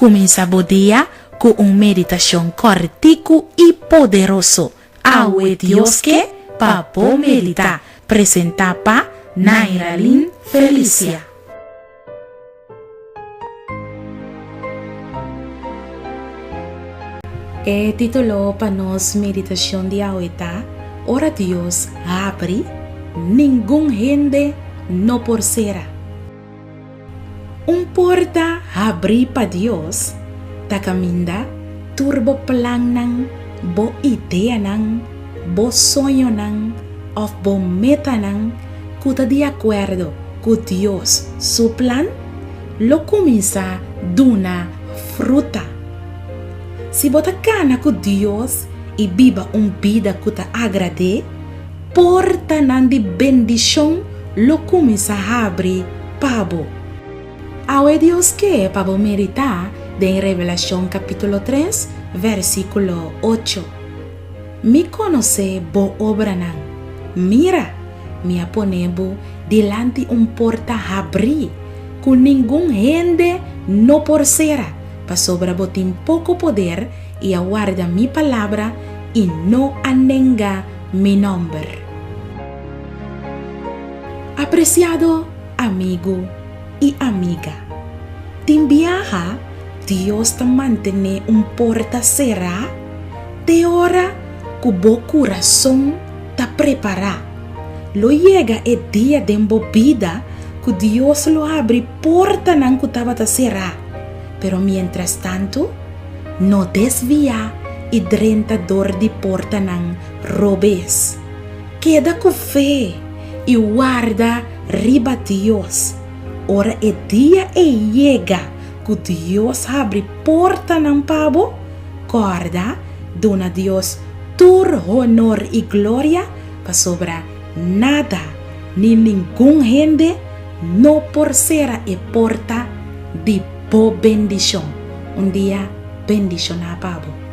Comenzamos el día con una meditación cortico y poderoso. Awe Dios que papo medita. Presenta pa Nairalyn Felicia. El título para nos meditación de ahorita, ora Dios abre, ningún gente no por será. Un porta abri pa Dios, ta caminda, turbo plan nang, bo idea nang, bo sonho nang, of bo meta nang, kuta de acuerdo con Dios, su plan, lo comienza duna fruta. Si bota cana con Dios y viva un vida que te agrade, porta nan de bendición lo comienza a abrir pavo. Awe Dios que pavo merita de Revelación capítulo 3 versículo 8. Mi conoce bo obra nan. Mira, mi aponebo delante un porta abrir, con ningún gente no por será. Pa sobra botín poco poder y aguarda mi palabra y no anenga mi nombre. Apreciado amigo y amiga, te viaja, Dios te mantiene un porta será, te ora cubo corazón te prepara. Lo llega el día de embobida que Dios lo abre porta nan kutaba ta será. Pero mientras tanto, no desvía y drentador de porta nan robes. Queda con fe y guarda riba Dios. Ora el día llega que Dios abre porta nan pavo. Corda, dona Dios tur honor y gloria pa sobra nada ni ningún gente no por ser e porta de bendición. Un día bendición a Pablo.